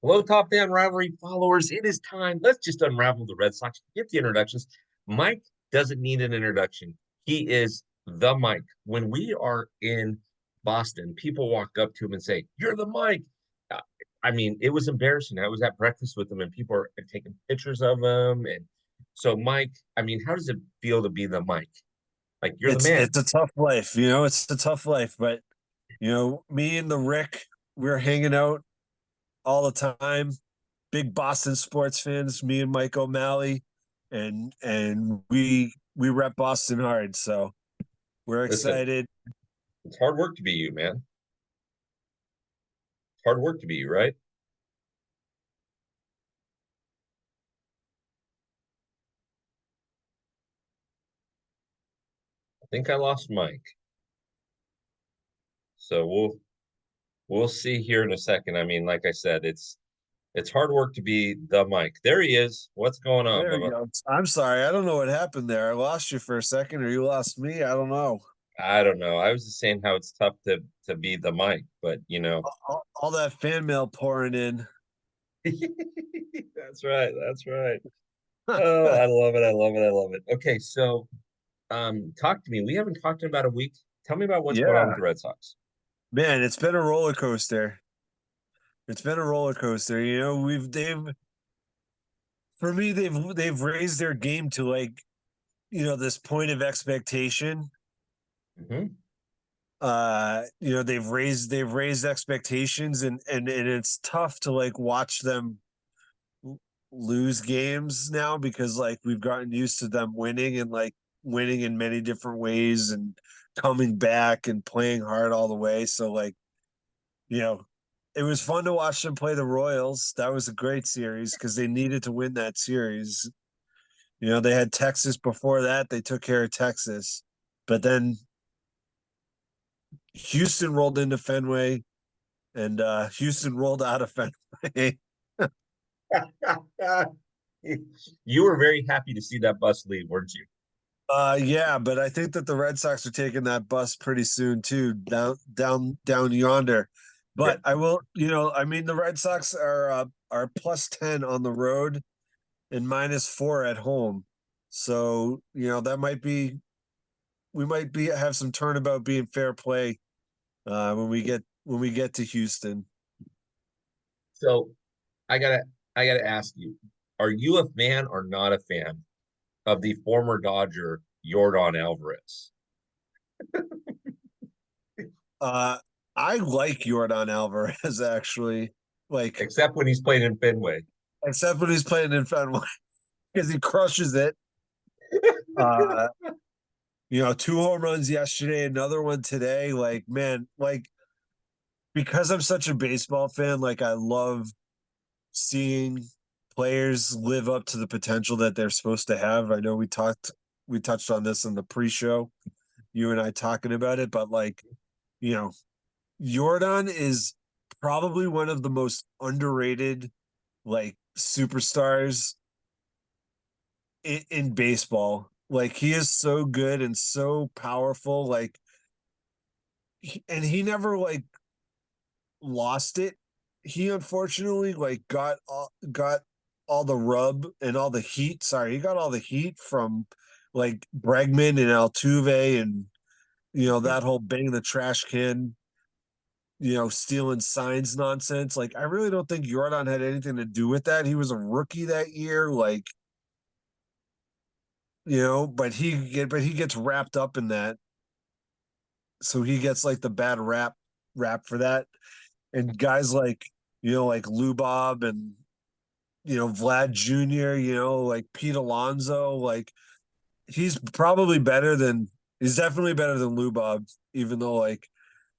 Hello, Top Fan Rivalry followers. It is time. Let's just unravel the Red Sox. Get the introductions. Mike doesn't need an introduction. He is the Mike. When we are in Boston, people walk up to him and say, "You're the Mike." Uh, I mean, it was embarrassing. I was at breakfast with him, and people are taking pictures of him. And so, Mike, I mean, how does it feel to be the Mike? Like you're the It's man. a tough life, it's a tough life, but me and the Rick, we're hanging out all the time. Big Boston sports fans, me and Mike O'Malley, and we rep Boston hard, so we're Listen, excited. it's hard work to be you, man. It's hard work to be you, right? I think I lost Mike. So we'll see here in a second. I mean, like I said, it's hard work to be the Mike. There he is. What's going on, There you Bubba? go. I'm sorry, I don't know what happened there. I lost you for a second, or you lost me. I don't know. I don't know. I was just saying how it's tough to be the Mike, but All that fan mail pouring in. that's right. That's right. Oh, I love it. I love it. I love it. Okay, so talk to me. We haven't talked in about a week. Tell me about what's going on with Yeah, the Red Sox. man, it's been a roller coaster. It's been a roller coaster. We've they've for me they've raised their game to like this point of expectation. Hmm. They've raised expectations, and it's tough to like watch them lose games now because like we've gotten used to them winning and like winning in many different ways and coming back and playing hard all the way. So like you know it was fun to watch them play the Royals. That was a great series because they needed to win that series. They had Texas before that. They took care of Texas. But then Houston rolled into Fenway, and Houston rolled out of Fenway. You were very happy to see that bus leave, weren't you? Yeah, but I think that the Red Sox are taking that bus pretty soon too, down yonder. Yeah. But I will, I mean, the Red Sox are +10 on the road and -4 at home. So that might be we might be have some turnabout being fair play when we get to Houston. So I gotta I gotta ask you, are you a fan or not a fan of the former Dodger Jordan Alvarez? Uh, I like Jordan Alvarez actually, like Except when he's playing in Fenway. except when he's playing in Fenway because he crushes it. Uh, 2 home runs yesterday, another one today. Like, man, like because I'm such a baseball fan, like I love seeing players live up to the potential that they're supposed to have. I know we touched on this in the pre-show, you and I talking about it, but like, you know, Jordan is probably one of the most underrated like superstars in baseball. Like he is so good and so powerful. Like, and he never like lost it. He unfortunately like got all the rub and all the heat. Sorry, he got all the heat from like Bregman and Altuve and that whole bang the trash can, stealing signs nonsense. Like I really don't think Jordan had anything to do with that. He was a rookie that year, like but he gets wrapped up in that, so he gets like the bad rap for that. And guys like like Lubob and Vlad Jr., like Pete Alonso, like he's definitely better than Lubob, even though like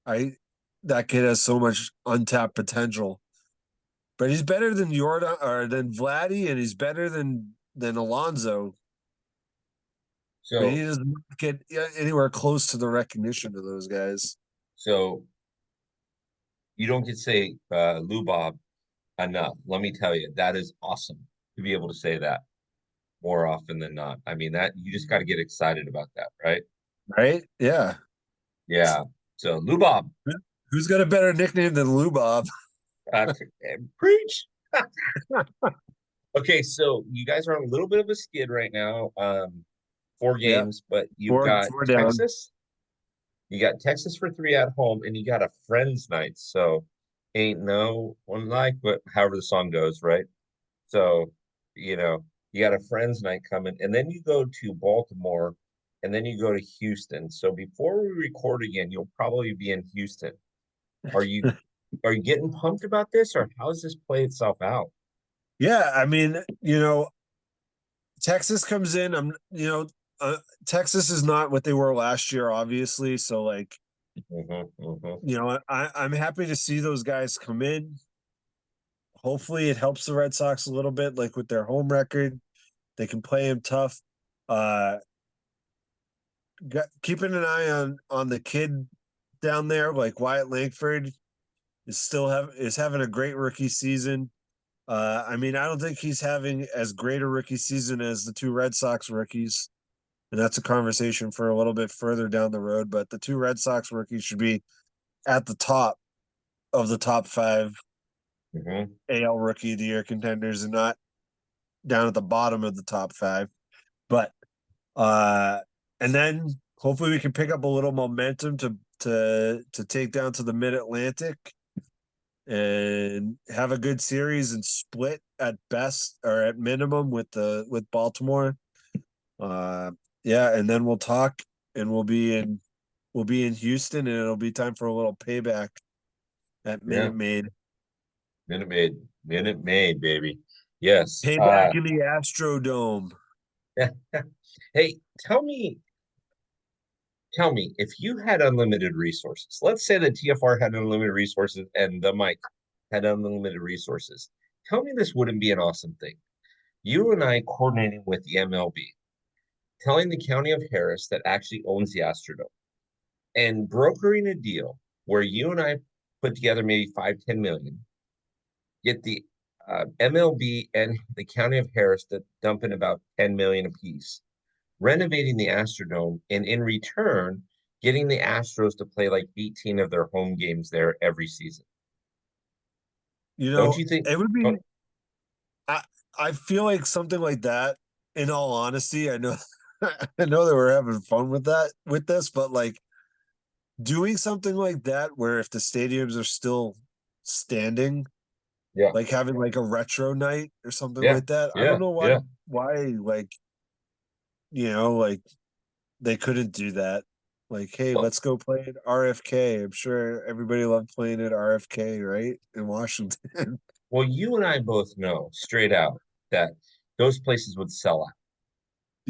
I that kid has so much untapped potential. But he's better than Jordan or than Vladdy, and he's better than Alonso. But he So doesn't get anywhere close to the recognition of those guys. so you don't get to say Lou Bob enough. Let me tell you, that is awesome to be able to say that more often than not. I mean, that you just got to get excited about that, right? Right? Yeah. Yeah. So Lou Bob, Who's got a better nickname than Lubob? uh, preach. Okay, so you guys are on a little bit of a skid right now. Four Yeah, games, but you've four got four down. Texas. You got Texas for three at home, and you got a friends night. So ain't no one like, but however the song goes, right? So, you know, you got a friends night coming, and then you go to Baltimore, and then you go to Houston. So before we record again, you'll probably be in Houston. Are you are you getting pumped about this, or how does this play itself out? Yeah, I mean, Texas comes in. Uh, Texas is not what they were last year, obviously. So, like, Hmm. I'm happy to see those guys come in. Hopefully, it helps the Red Sox a little bit, like with their home record. They can play him tough. Uh, Keeping an eye on the kid down there, like Wyatt Langford is having a great rookie season. I mean, I don't think he's having as great a rookie season as the two Red Sox rookies, and that's a conversation for a little bit further down the road. But the two Red Sox rookies should be at the top of the top five Hmm. AL Rookie of the Year contenders, and not down at the bottom of the top five. But uh, and then hopefully we can pick up a little momentum to take down to the Mid Atlantic and have a good series and split at best or at minimum with Baltimore. Uh, yeah, and then we'll talk and we'll be in Houston and it'll be time for a little payback at Yeah, Minute Maid. Minute Maid, baby. Yes. Payback in the Astrodome. Hey, tell me, if you had unlimited resources, let's say that TFR had unlimited resources and the Mike had unlimited resources. Tell me this wouldn't be an awesome thing. You and I coordinating with the MLB, telling the county of Harris that actually owns the Astrodome and brokering a deal where you and I put together maybe 5, 10 million, get the MLB and the county of Harris to dump in about 10 million apiece, renovating the Astrodome, and in return, getting the Astros to play like 18 of their home games there every season. Don't you think? It would be Don't, I I feel like something like that, in all honesty, I know I know that we're having fun with this, but like doing something like that where if the stadiums are still standing, yeah, like having like a retro night or something yeah, like that. I yeah, don't know yeah. why like like they couldn't do that. Like, hey, Well, let's go play at RFK. I'm sure everybody loved playing at RFK, right? In Washington. well, you and I both know straight out that those places would sell out,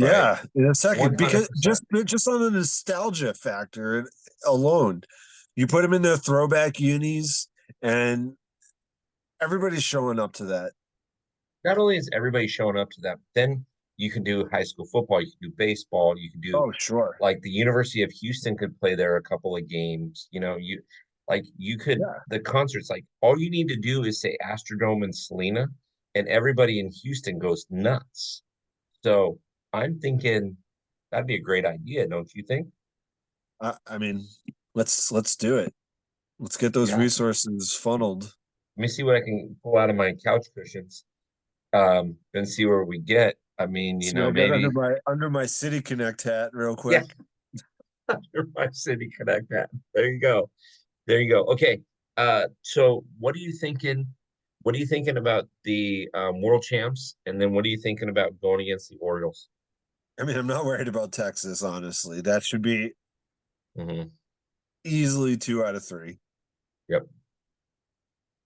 right? Yeah, in a second, because 100%. just on the nostalgia factor alone, you put them in their throwback unis, and everybody's showing up to that. Not only is everybody showing up to that, but then you can do high school football, you can do baseball, you can do Oh, sure. like the University of Houston could play there a couple of games. You could Yeah. the concerts, like all you need to do is say Astrodome and Selena, and everybody in Houston goes nuts. So I'm thinking that'd be a great idea, don't you think? I mean, let's do it. Let's get those Yeah. resources funneled. Let me see what I can pull out of my couch cushions, and see where we get. I mean, See what I got maybe under my City Connect hat, real yeah, quick. under my City Connect that. There you go. There you go. Okay. So what are you thinking? What are you thinking about the world champs? And then what are you thinking about going against the Orioles? I mean, I'm not worried about Texas, honestly. That should be Hmm. easily 2 out of 3. Yep.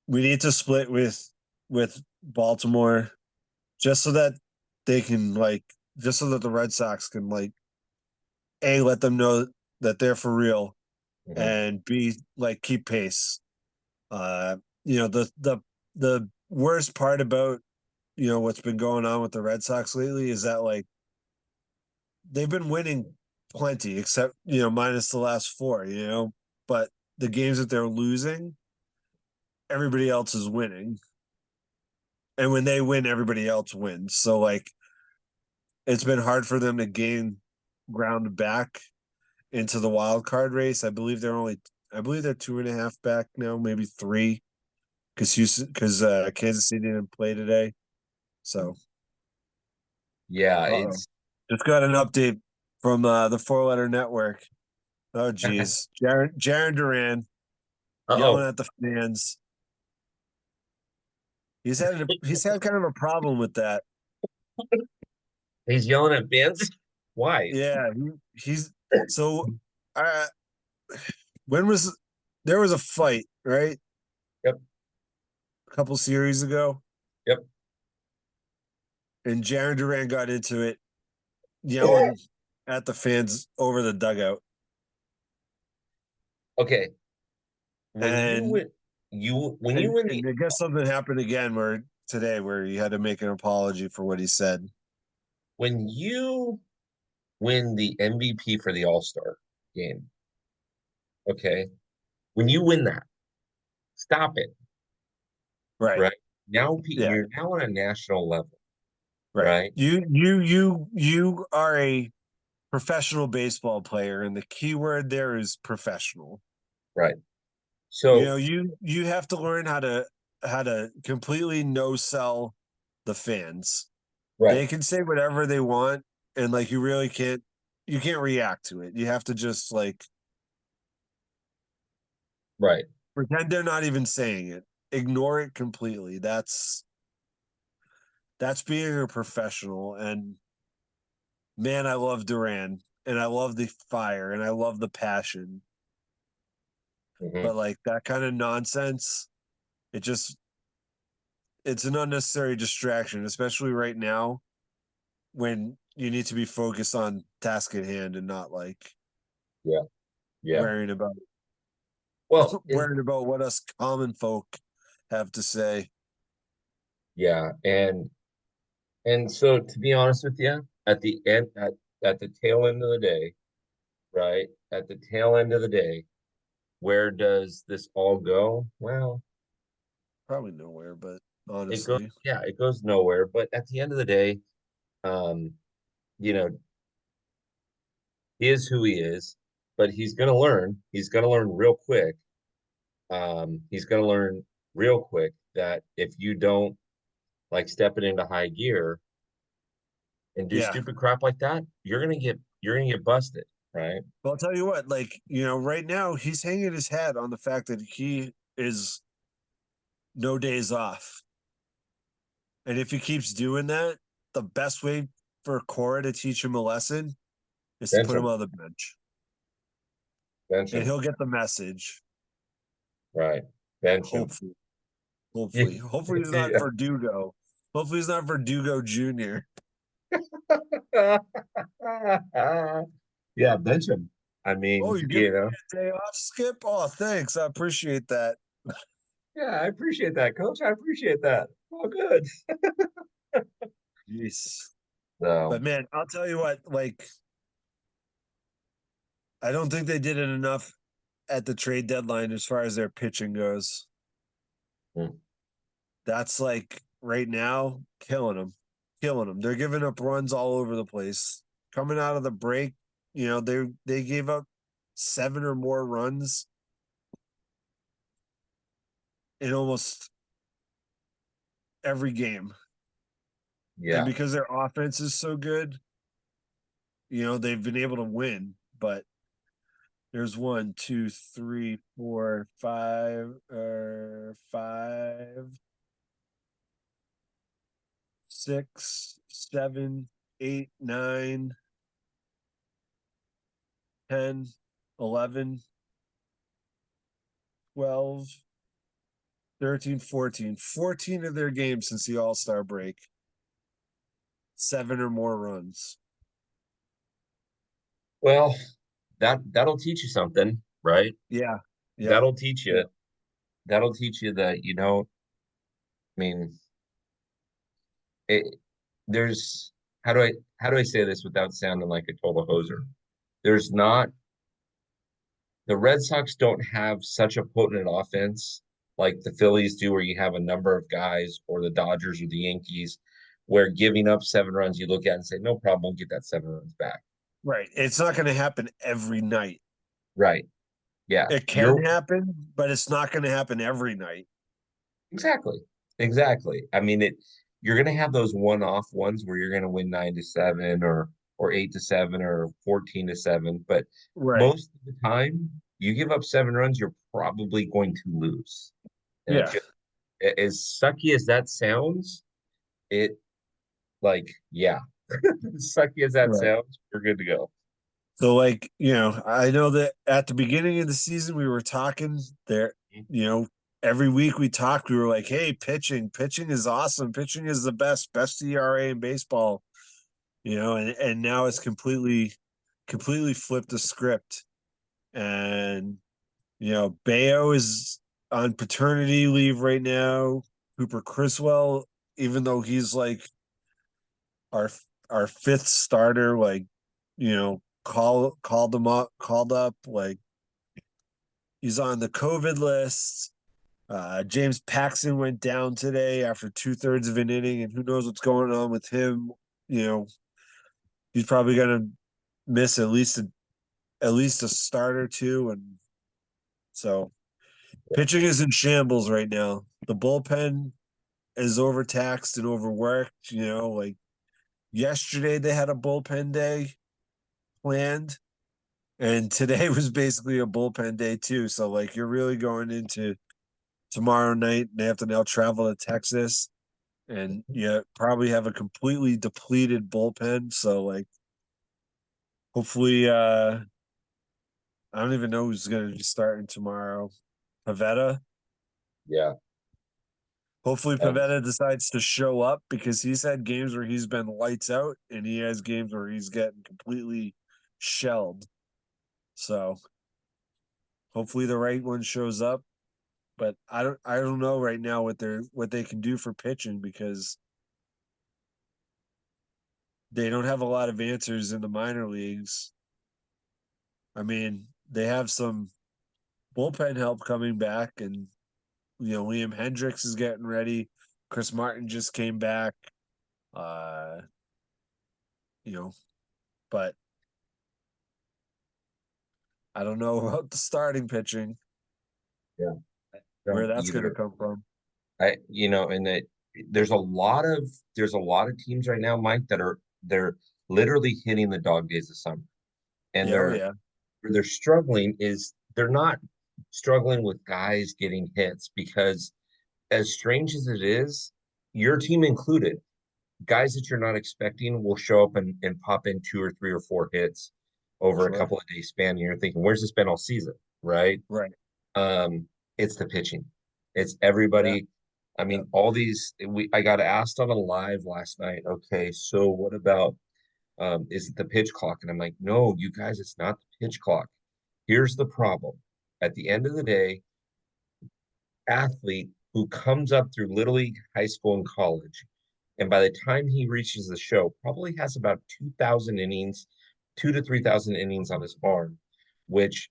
We need to split with Baltimore just so that they can like just so that the Red Sox can like A, let them know that they're for real, Hmm. and B, like keep pace. You know, the worst part about what's been going on with the Red Sox lately is that like they've been winning plenty, except minus the last four, but the games that they're losing, everybody else is winning. And when they win, everybody else wins. So like it's been hard for them to gain ground back into the wild card race. I believe they're 2.5 back now, maybe 3. because Kansas City didn't play today. So, Yeah, uh-oh. Just got an update from the Four Letter Network. Oh, geez. Jaron Duran yelling uh-oh. at the fans. He's had kind of a problem with that. He's yelling at fans. Why? Yeah, he's so. Uh, when was there was a fight, right? Yep, A couple series ago, yep. and Jaron Duran got into it, yelling at the fans over the dugout. Okay, when you And win, when you win the I guess something happened again where today where he had to make an apology for what he said. when you win the MVP for the All-Star game, okay, when you win that, stop it, Right. right? Now Yeah. you're now on a national level, Right. right? You are a professional baseball player, and the key word there is professional. Right. You So, know, you have to learn how to completely no sell the fans. right, They can say whatever they want, and like you can't react to it. You have to just like right. pretend they're not even saying it. Ignore it completely. That's being a professional. And man, I love Duran and I love the fire and I love the passion. Mhm. But like that kind of nonsense, it just it's an unnecessary distraction, especially right now when you need to be focused on task at hand and not like Yeah, yeah. worrying about Well, worrying about what us common folk have to say. yeah, and so to be honest with you, at the tail end of the day, right? At the tail end of the day, where does this all go? Well, Probably nowhere, but it goes, honestly, yeah, it goes nowhere. But at the end of the day, um, you know, he is who he is, but he's gonna learn. He's gonna learn real quick. He's gonna learn real quick that if you don't like step it into high gear and do yeah. stupid crap like that, you're gonna get busted, right? But I'll tell you what, like, you know, right now he's hanging his hat on the fact that he is no days off. And if he keeps doing that, the best way for Cora to teach him a lesson is to Bench put him him, on the bench. bench And him, he'll get the message. right? Bench him. Hopefully. Hopefully. Hopefully he's not Yeah. Verdugo. Hopefully he's not Verdugo Jr. Yeah, bench him. I Oh, mean, you're giving you know, me a day off, Skip? Oh, thanks. I appreciate that. yeah, I appreciate that, coach. I appreciate that. Oh, good. Jeez. So, But man, I'll tell you what, like, I don't think they did it enough at the trade deadline as far as their pitching goes. mm, That's like right now killing them, killing them. They're giving up runs all over the place. Coming out of the break, you know, they gave up 7 or more runs in almost every game. And yeah. because their offense is so good, you know, they've been able to win. But there's one, two, three, four, five, six, seven, eight, 9, 10, 11, 12, 13, 14. 14 of their games since the All-Star break. 7 or more runs. Well, that'll teach you something, right? Yeah. Yep. That'll teach you. Yep. That'll teach you that, I mean, it, there's how do I say this without sounding like a total hoser? There's not the Red Sox don't have such a potent offense like the Phillies do, where you have a number of guys, or the Dodgers or the Yankees, where giving up 7 runs, you look at and say, no problem, we'll get that 7 runs back. Right. It's not going to happen every night. Right. Yeah. It can You're happen, but it's not going to happen every night. Exactly. Exactly. I mean, you're gonna have those one-off ones where you're gonna win 9-7 or 8-7 or 14-7, but Right. most of the time you give up 7 runs, you're probably going to lose. And it Yeah. just as sucky as that sounds, it like, yeah, as sucky as that Right. sounds, we're good to go. So like, I know that at the beginning of the season we were talking there, you know, every week we talked, we were like, hey, pitching is awesome. Pitching is the best ERA in baseball, and now it's completely flipped the script. And Bayo is on paternity leave right now. Cooper Criswell, even though he's like our our fifth starter, like, called up, like he's on the COVID list. James Paxton went down today after 2/3 of an inning, and who knows what's going on with him. You know, he's probably gonna miss at least a start or two, and so pitching is in shambles right now. The bullpen is overtaxed and overworked. Like yesterday they had a bullpen day planned, and today was basically a bullpen day too. So like you're really going into tomorrow night. They have to now travel to Texas, and probably have a completely depleted bullpen. So like hopefully, I don't even know who's going to be starting tomorrow. Pavetta. Yeah. Hopefully Um, Pavetta decides to show up, because he's had games where he's been lights out, and he has games where he's getting completely shelled. So hopefully the right one shows up. But I don't know right now what they can do for pitching, because they don't have a lot of answers in the minor leagues. I mean, they have some bullpen help coming back, and Liam Hendricks is getting ready. Chris Martin just came back. Uh, you know, but I don't know about the starting pitching, yeah, where don't that's going to either. come from. And that there's a lot of teams right now, Mike, they're literally hitting the dog days of summer, and Yeah, oh yeah, they're struggling is they're not struggling with guys getting hits because as strange as it is, your team included, guys that you're not expecting will show up and pop in 2 or 3 or 4 hits over a sure, couple of days span, and you're thinking, where's this been all season, right? right, Um, it's the pitching. It's yeah, everybody. I yeah, mean, all these I got asked on a live last night, okay, so what about is it the pitch clock? And I'm like, no, you guys, it's not the pitch clock. Here's the problem. At the end of the day, athlete who comes up through little league, high school, and college, and by the time he reaches the show, probably has about 2,000 innings, 2 to 3,000 innings on his arm, which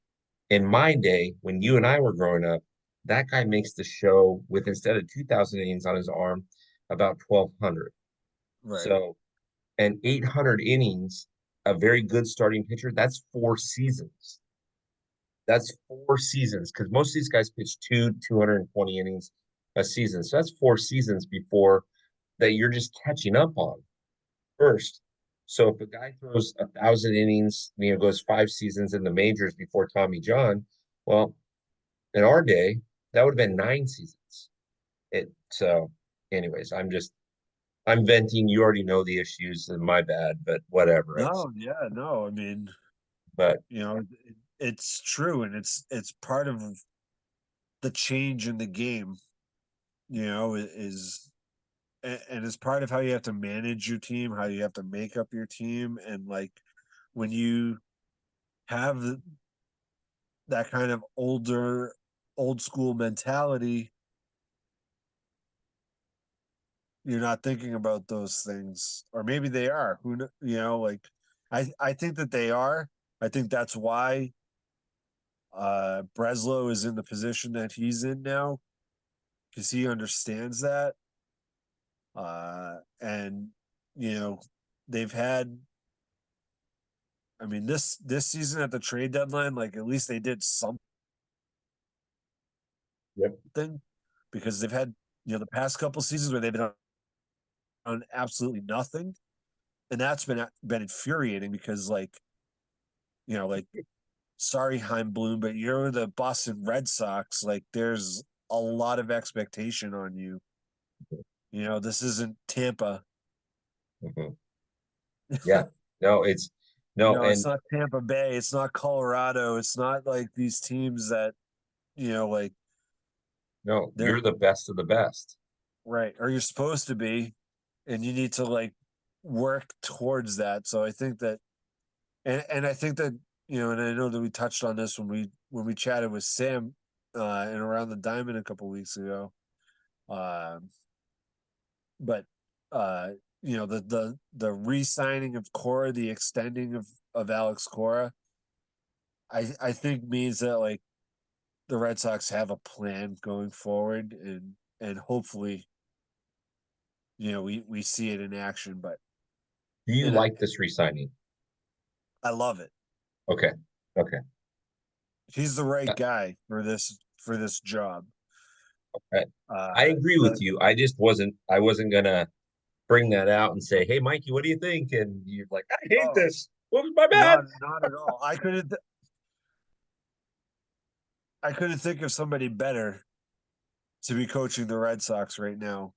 in my day, when you and I were growing up, that guy makes the show with instead of 2,000 innings on his arm, about 1,200. right, So, and 800 innings, a very good starting pitcher, that's 4 seasons. That's 4 seasons because most of these guys pitch 220 innings a season. So that's 4 seasons before that you're just catching up on first. So if a guy throws 1,000 innings, goes 5 seasons in the majors before Tommy John, well, in our day, that would have been 9 seasons. So, anyways, I'm venting. You already know the issues, and my bad, but whatever. no, yeah, no, I mean, But it's true, and it's part of the change in the game. Is and it's part of how you have to manage your team, how you have to make up your team, and like when you have that kind of old school mentality, you're not thinking about those things, or maybe they are. Like I think that they are. I think that's why Breslow is in the position that he's in now, because he understands that. And you know, they've had. I mean, this season at the trade deadline, like at least they did something, yep, because they've had the past couple seasons where they've been on absolutely nothing, and that's been infuriating because like sorry Heim Bloom, but you're the Boston Red Sox. Like there's a lot of expectation on you. This isn't Tampa. Mhm. Yeah, no, it's no, It's and not Tampa Bay. It's not Colorado. It's not like these teams that like no, they're you're the best of the best. right, or you're supposed to be, and you need to like work towards that. So I think that, and I think that and I know that we touched on this when we chatted with Sam, and around the diamond a couple weeks ago. Um, but the re-signing of Cora, the extending of Alex Cora, I think means that like the Red Sox have a plan going forward, and hopefully we see it in action. But Do you and like this re-signing? I love it. Okay, okay. He's the right Uh, guy for this job. I, I Uh, agree with the you. I wasn't gonna bring that out and say, "Hey, Mikey, what do you think?" And you're like, "I hate oh, this. What was my bad?" not at all. I couldn't think of somebody better to be coaching the Red Sox right now.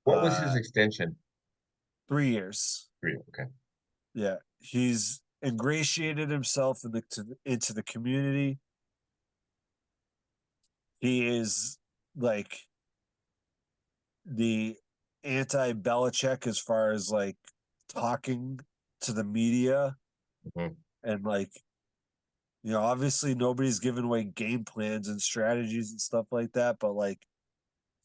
What was his Uh, extension? 3 years. 3. Okay. Yeah, he's ingratiated himself into the community. He is like the anti Belichick as far as like talking to the media, Mhm. and like obviously nobody's giving away game plans and strategies and stuff like that, but like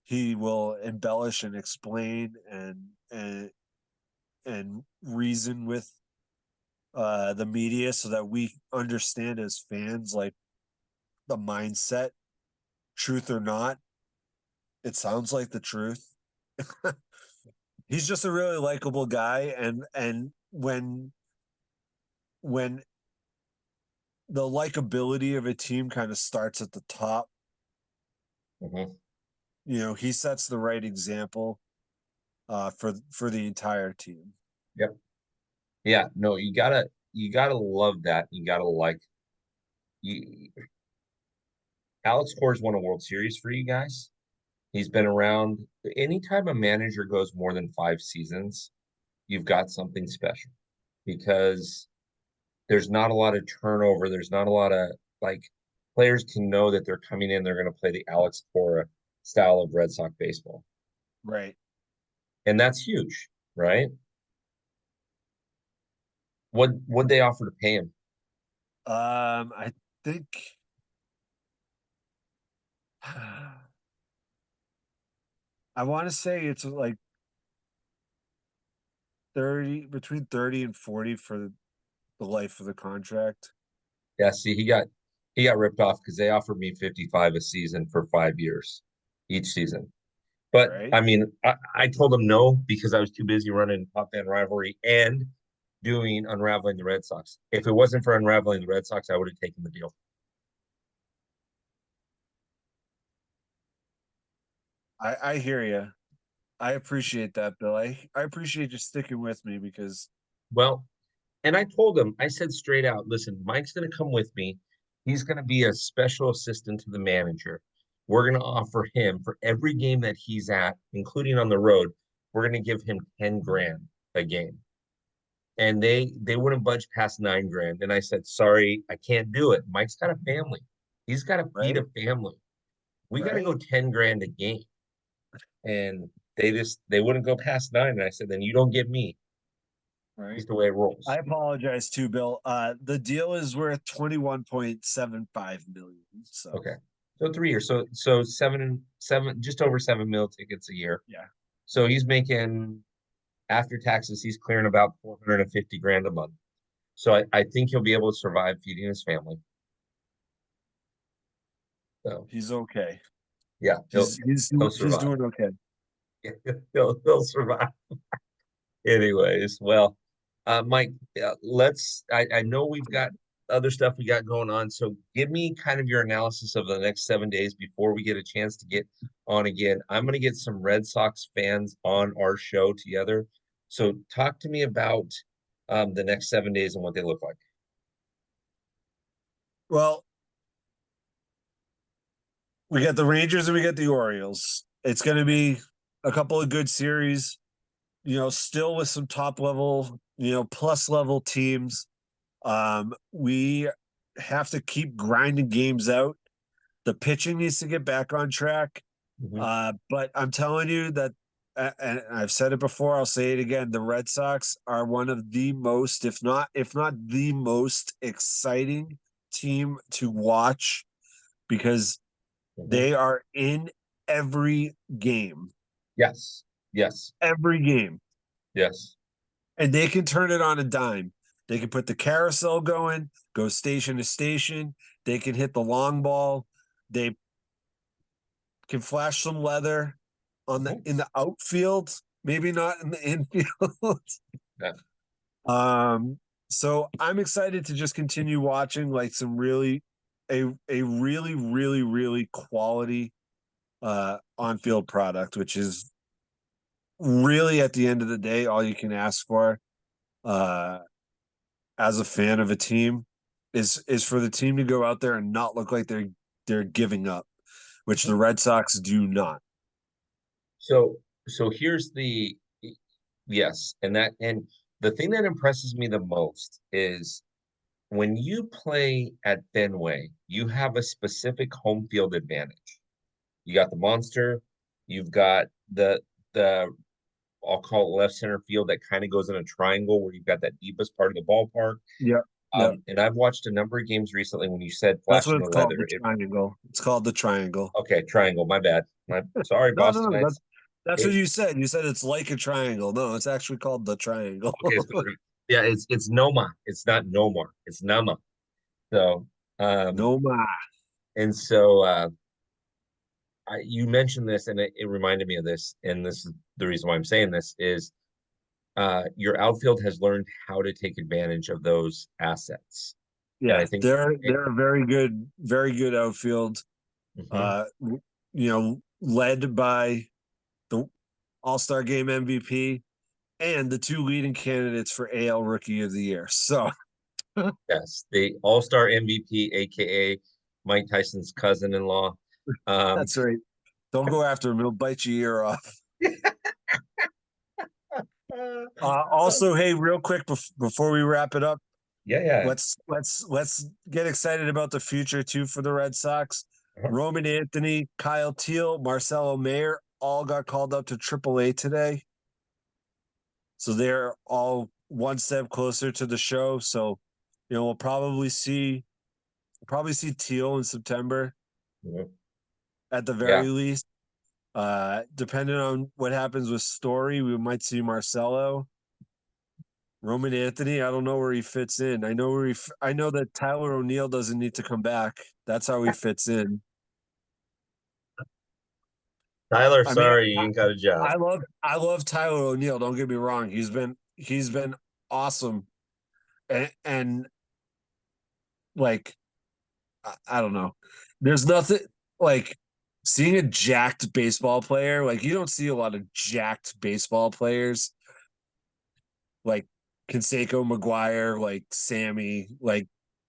he will embellish and explain and reason with the media so that we understand as fans like the mindset, truth or not. It sounds like the truth. He's just a really likable guy, and when the likability of a team kind of starts at the top, Mhm. he sets the right example for the entire team. Yep. Yeah. No, you gotta love that. You gotta like you. Alex Core's won a World Series for you guys. He's been around. Anytime a manager goes more than 5 seasons, you've got something special because there's not a lot of turnover. There's not a lot of like players can know that they're coming in, they're going to play the Alex Cora style of Red Sox baseball. Right. And that's huge, right? What they offer to pay him? I think I want to say it's like 30, between 30 and 40 for the life of the contract. Yeah, see, he got ripped off because they offered me 55 a season for 5 years each season. But Right. I mean, I told him no because I was too busy running Pop Fan Rivalry and doing Unraveling the Red Sox. If it wasn't for Unraveling the Red Sox, I would have taken the deal. I hear you. I appreciate that, Bill. I appreciate you sticking with me because Well, and I told him, I said straight out, listen, Mike's going to come with me. He's going to be a special assistant to the manager. We're going to offer him for every game that he's at, including on the road, we're going to give him 10 grand a game. And they wouldn't budge past 9 grand. And I said, sorry, I can't do it. Mike's got a family. He's got to feed right, a family. We got to go right, 10 grand a game. And they wouldn't go past 9. And I said, then you don't get me. right. It's the way it I rolls. apologize too, Bill. The deal is worth 21.75 million. So Okay. So 3 years. So seven, just over 7 mil tickets a year. yeah, So he's making after taxes, he's clearing about 450 grand a month. So I think he'll be able to survive feeding his family. So he's okay. yeah, he'll he'll He's survive. doing okay. He'll survive. Anyways, well, Mike, I know we've got other stuff we got going on. So give me kind of your analysis of the next 7 days before we get a chance to get on again. I'm going to get some Red Sox fans on our show together. So talk to me about the next 7 days and what they look like. Well, we got the Rangers and we got the Orioles. It's going to be a couple of good series, still with some top level, plus level teams. We have to keep grinding games out. The pitching needs to get back on track. Mhm. But I'm telling you that, and I've said it before, I'll say it again. The Red Sox are one of the most, if not the most exciting team to watch because Mhm. they are in every game, Yes. Yes. every game, Yes. and they can turn it on a dime. They can put the carousel going, go station to station. They can hit the long ball. They can flash some leather on the Mhm. in the outfield, maybe not in the infield. Yeah. um, so I'm excited to just continue watching like some a really quality on-field product, which is really at the end of the day all you can ask for uh as a fan of a team is for the team to go out there and not look like they're giving up, which the Mhm. Red Sox do not. So here's the yes, and the thing that impresses me the most is when you play at Fenway, you have a specific home field advantage. You got the monster, you've got the I'll call it left center field that kind of goes in a triangle where you've got that deepest part of the ballpark. Yeah, yeah. And I've watched a number of games recently when you said That's what flashing the it's called, the leather. triangle. It's called the triangle. Okay, triangle, my bad. My sorry, No, no, no. Bostonites. That's what It you said. You said it's like a triangle. No, it's actually called the triangle. okay, yeah, it's Noma. It's not Nomar. It's Nama. So um No ma. and so you mentioned this and it reminded me of this, and this is the reason why I'm saying this is your outfield has learned how to take advantage of those assets. And I Yeah, think they're a very good outfield. Mhm. Uh, led by the All-Star Game MVP and the two leading candidates for AL Rookie of the Year. So Yes, the All-Star MVP, aka Mike Tyson's cousin-in-law. Um, that's right. Don't go after him; he'll bite your ear off. Also, hey, real quick before we wrap it up, yeah, yeah. let's get excited about the future too for the Red Sox. Uh-huh. Roman Anthony, Kyle Teal, Marcelo Mayer all got called up to AAA today, so they're all one step closer to the show. So, we'll probably see Teal in September Mhm. at the Yeah, very least. Depending on what happens with Story, we might see Marcelo. Roman Anthony, I don't know where he fits in. I know that Tyler O'Neill doesn't need to come back. That's how he fits in. Tyler, I mean, sorry, you ain't got a job. I love Tyler O'Neill. Don't get me wrong. He's been awesome, and like I don't know. There's nothing like seeing a jacked baseball player. Like you don't see a lot of jacked baseball players like Canseco McGuire, like Sammy, like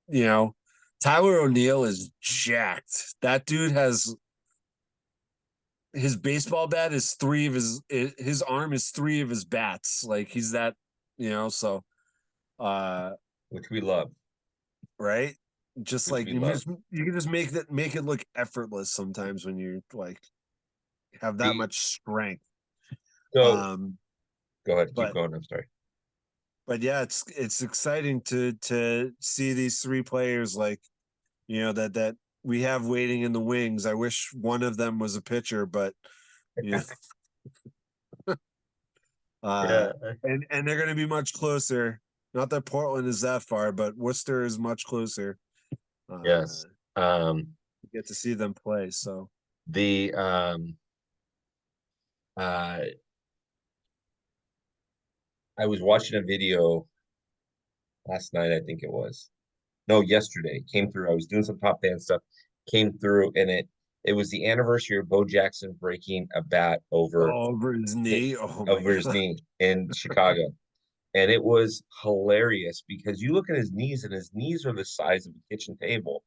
you know, Tyler O'Neill is jacked. That dude has his baseball bat is three of his arm is three of his bats. Like he's that, so uh Which we love, right. Just which like we love. you can just make it look effortless sometimes when you like have that The much strength. so Um, go ahead, keep but going. I'm sorry. yeah, it's exciting to see these three players like that we have waiting in the wings. I wish one of them was a pitcher, but you know, uh, Yeah, and they're going to be much closer. Not that Portland is that far, but Worcester is much closer. yes. Get to see them play. So The uh I was watching a video last night, I think it was, No, yesterday came through. I was doing some top fan stuff, came through, and it was the anniversary of Bo Jackson breaking a bat Oh, over his knee. Oh my over his god. knee in Chicago. And it was hilarious because you look at his knees, and his knees are the size of a kitchen table.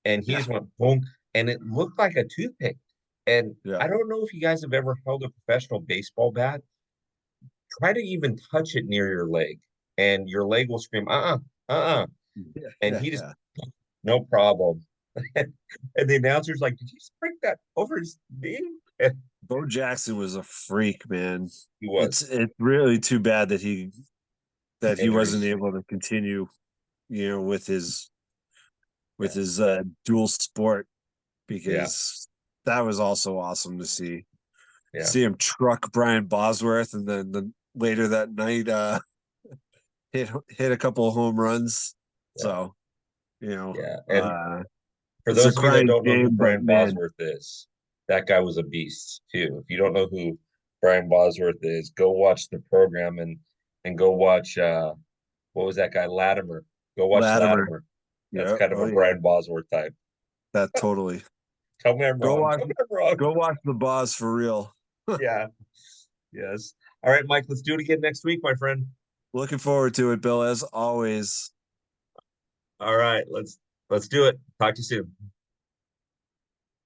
And he Yeah, just went boom, and it looked like a toothpick. And yeah, I don't know if you guys have ever held a professional baseball bat. Try to even touch it near your leg, and your leg will scream, yeah, and yeah, he just, yeah. no problem. And the announcer's like, "Did you break that over his knee?" And Bo Jackson was a freak, man. he It's was. really too bad that he wasn't Injuries. able to continue, with his Yeah, dual sport, yeah, because that was also awesome to see. yeah, See him truck Brian Bosworth, and then later that night hit a couple of home runs. yeah, So, yeah. And for it's a those of you that crying don't know who shame, but Brian man, Bosworth is, that guy was a beast too. If you don't know who Brian Bosworth is, go watch the program, and go watch what was that guy Latimer? Go watch Latimer. Latimer. That's Yeah. kind of Oh a yeah. Brian Bosworth type. That totally. Tell me I'm Go wrong. watch Tell me I'm wrong. go watch the boss for real. Yeah. Yes. All right, Mike, let's do it again next week, my friend. Looking forward to it, Bill, as always. All right, let's do it. Talk to you soon.